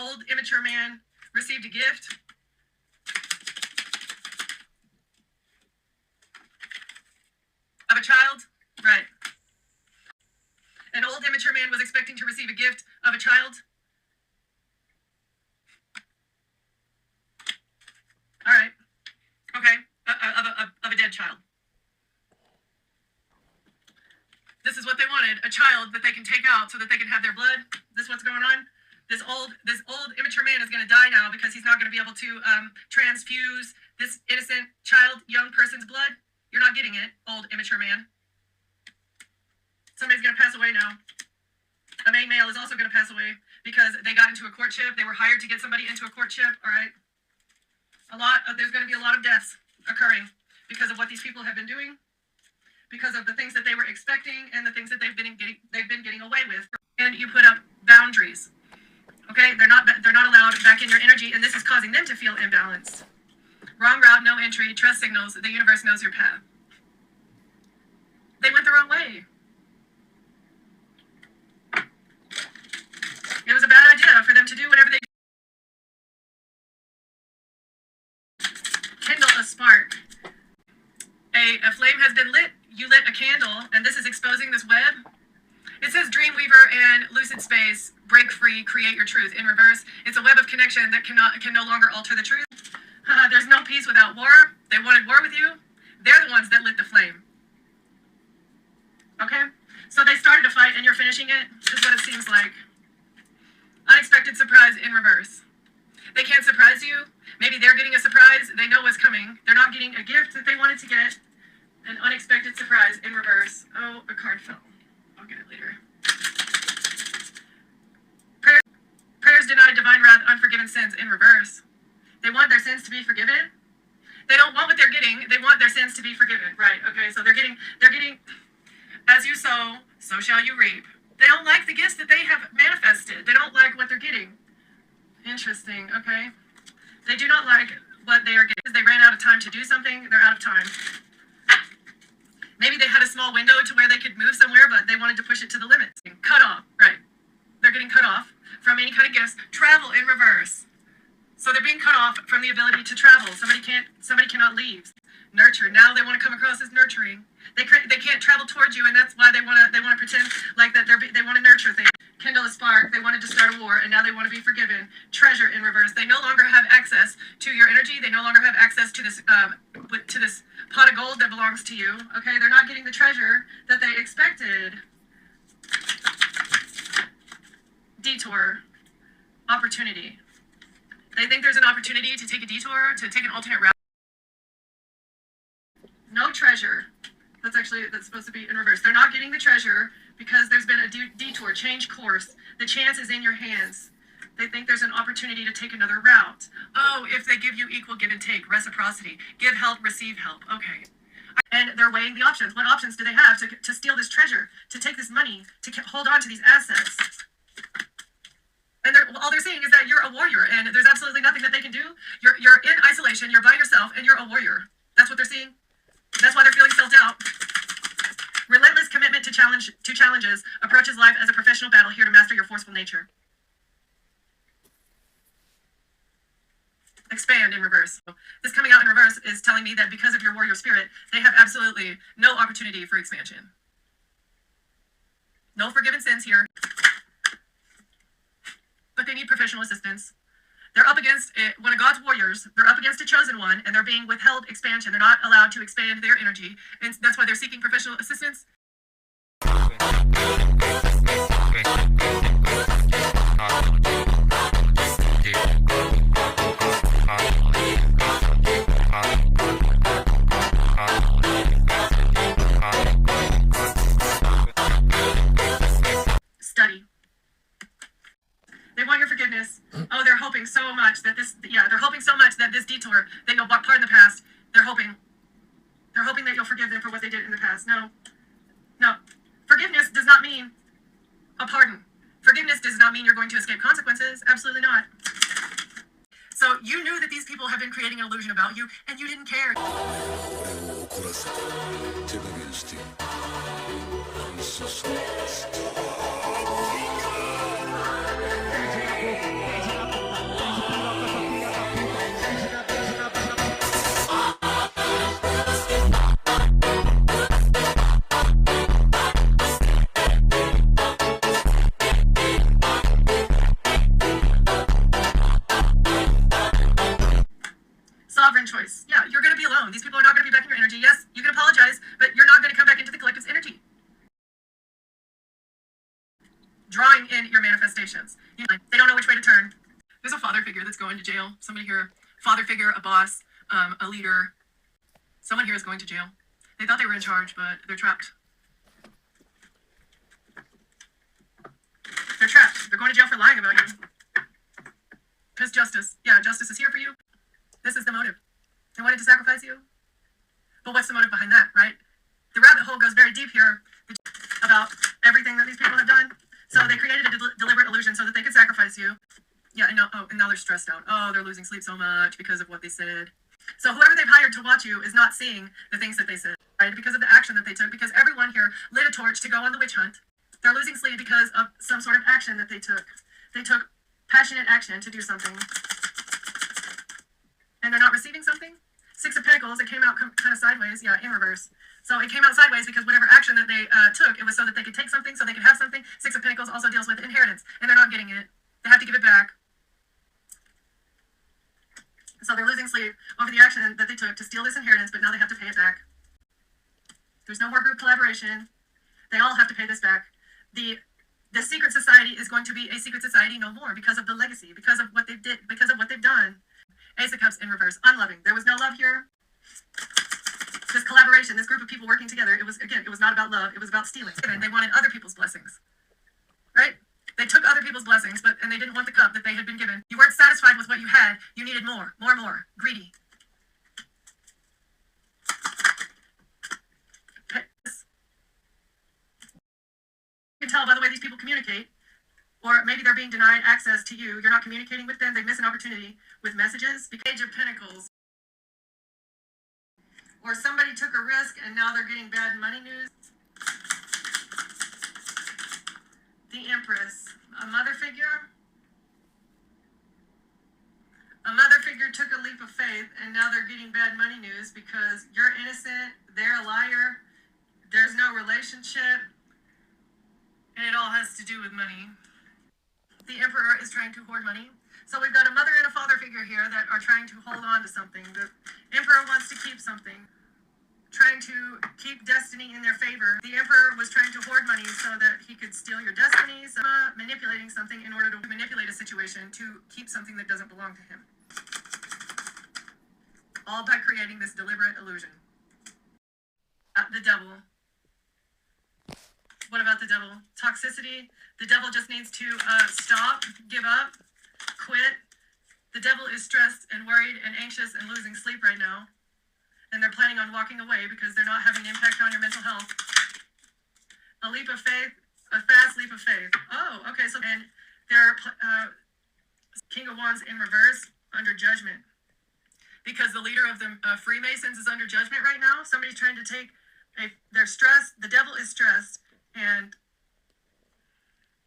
old immature man received a gift. Of a child, right. An old immature man was expecting to receive a gift of a child. All right. Okay. Of a dead child. This is what they wanted, a child that they can take out so that they can have their blood. This is what's going on. This old immature man is going to die now because he's not going to be able to transfuse this innocent child, young person's blood. You're not getting it, old immature man. Somebody's going to pass away now. A main male is also going to pass away because they got into a courtship. They were hired to get somebody into a courtship. All right. There's going to be a lot of deaths occurring because of what these people have been doing, because of the things that they were expecting and the things that they've been getting away with. And you put up boundaries. Okay, they're not allowed back in your energy, and this is causing them to feel imbalanced. Wrong route, no entry, trust signals, the universe knows your path. They went the wrong way. It was a bad idea for them to do whatever they did. Kindle a spark. A flame has been lit. You lit a candle, and this is exposing this web. It says Dreamweaver and Lucid Space, break free, create your truth. In reverse, it's a web of connection that can no longer alter the truth. There's no peace without war. They wanted war with you. They're the ones that lit the flame. Okay? So they started a fight and you're finishing it, is what it seems like. Unexpected surprise in reverse. They can't surprise you. Maybe they're getting a surprise. They know what's coming. They're not getting a gift that they wanted to get. An unexpected surprise in reverse. Oh, a card fell. I'll get it later. Prayers denied, divine wrath, unforgiven sins in reverse. They want their sins to be forgiven. They don't want what they're getting. They want their sins to be forgiven. Right, okay, so they're getting, as you sow, so shall you reap. They don't like the gifts that they have manifested. They don't like what they're getting. Interesting, okay. They do not like what they are getting. They ran out of time to do something. They're out of time. Maybe they had a small window to where they could move somewhere, but they wanted to push it to the limits. Cut off, right. They're getting cut off from any kind of gifts. Travel in reverse. So they're being cut off from the ability to travel. Somebody cannot leave. Nurture. Now they want to come across as nurturing. They can't travel towards you, and that's why they want to pretend like that they want to nurture things. Kindle a spark. They wanted to start a war, and now they want to be forgiven. Treasure in reverse. They no longer have access to your energy. They no longer have access to this pot of gold that belongs to you. Okay, they're not getting the treasure that they expected. Detour. Opportunity. They think there's an opportunity to take a detour, to take an alternate route. No treasure. That's supposed to be in reverse. They're not getting the treasure because there's been a detour, change course. The chance is in your hands. They think there's an opportunity to take another route. Oh, if they give you equal give and take, reciprocity. Give help, receive help. Okay. And they're weighing the options. What options do they have to steal this treasure, to take this money, to hold on to these assets? And all they're saying is that you're a warrior, and there's absolutely nothing that they can do. You're in isolation, you're by yourself, and you're a warrior. That's what they're seeing. That's why they're feeling self-doubt. Relentless commitment to challenges, approaches life as a professional battle, here to master your forceful nature. Expand in reverse. This coming out in reverse is telling me that because of your warrior spirit, they have absolutely no opportunity for expansion. No forgiven sins here. But they need professional assistance. They're up against one of God's warriors. They're up against a chosen one, and they're being withheld expansion. They're not allowed to expand their energy, and that's why they're seeking professional assistance. Study. They want your forgiveness. Oh, they're hoping so much that this detour, they know what part in the past, they're hoping that you'll forgive them for what they did in the past. No. Forgiveness does not mean a pardon. Forgiveness does not mean you're going to escape consequences. Absolutely not. So you knew that these people have been creating an illusion about you, and you didn't care. drawing in your manifestations. They don't know which way to turn. There's a father figure that's going to jail. Somebody here, father figure, a boss, a leader. Someone here is going to jail. They thought they were in charge, but they're trapped. They're trapped. They're going to jail for lying about you. Because justice. Yeah, justice is here for you. This is the motive. They wanted to sacrifice you. But what's the motive behind that, right? The rabbit hole goes very deep here about everything that these people have done. So they created a deliberate illusion so that they could sacrifice you. Yeah, I know. Oh, and now they're stressed out. Oh, they're losing sleep so much because of what they said. So whoever they've hired to watch you is not seeing the things that they said, right? Because of the action that they took. Because everyone here lit a torch to go on the witch hunt. They're losing sleep because of some sort of action that they took. They took passionate action to do something. And they're not receiving something. Six of Pentacles, it came out kind of sideways. Yeah, in reverse. So it came out sideways because whatever action that they took, it was so that they could take something, so they could have something. Six of Pentacles also deals with inheritance, and they're not getting it. They have to give it back. So they're losing sleep over the action that they took to steal this inheritance, but now they have to pay it back. There's no more group collaboration. They all have to pay this back. The secret society is going to be a secret society no more because of the legacy, because of what they did, because of what they've done. Ace of Cups in reverse, unloving. There was no love here. This collaboration, this group of people working together, it was not about love, it was about stealing. They wanted other people's blessings, right? They took other people's blessings, and they didn't want the cup that they had been given. You weren't satisfied with what you had. You needed more, greedy. Okay. You can tell by the way these people communicate, or maybe they're being denied access to you. You're not communicating with them. They miss an opportunity with messages. The Page of Pentacles. Or somebody took a risk and now they're getting bad money news. The Empress. A mother figure. A mother figure took a leap of faith and now they're getting bad money news because you're innocent, they're a liar, there's no relationship, and it all has to do with money. The Emperor is trying to hoard money. So we've got a mother and a father figure here that are trying to hold on to something. The Emperor wants to keep something, trying to keep destiny in their favor. The Emperor was trying to hoard money so that he could steal your destinies, manipulating something in order to manipulate a situation to keep something that doesn't belong to him. All by creating this deliberate illusion. The Devil. What about the devil? Toxicity. The devil just needs to stop, give up, quit. The devil is stressed and worried and anxious and losing sleep right now. And they're planning on walking away because they're not having an impact on your mental health. A leap of faith, a fast leap of faith. Oh, okay. So, and they're King of Wands in reverse, under judgment. Because the leader of the Freemasons is under judgment right now. Somebody's trying to take, they're stressed. The devil is stressed. And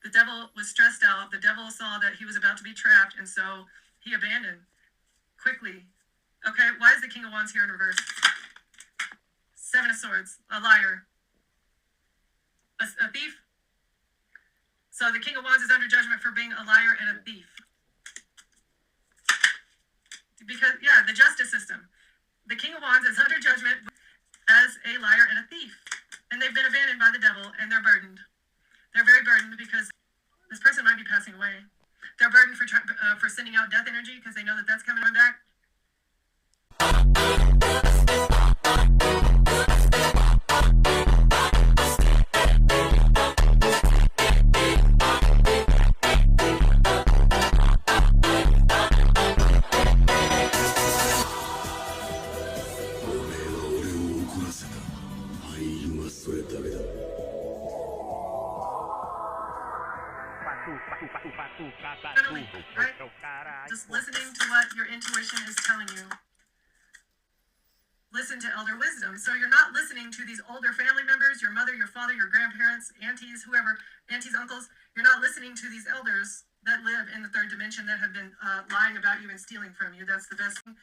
the devil was stressed out. The devil saw that he was about to be trapped, and so he abandoned quickly. Okay, why is the King of Wands here in reverse? Seven of Swords, a liar, a thief. So the King of Wands is under judgment for being a liar and a thief. Because, yeah, the justice system. The King of Wands is under judgment as a liar and a thief. And they've been abandoned by the devil, and they're burdened. They're very burdened because this person might be passing away. They're burdened for sending out death energy because they know that that's coming back. Right? Just listening to what your intuition is telling you. Listen to elder wisdom. So you're not listening to these older family members, your mother, your father, your grandparents, aunties, whoever, aunties, uncles. You're not listening to these elders that live in the third dimension that have been lying about you and stealing from you. That's the best thing.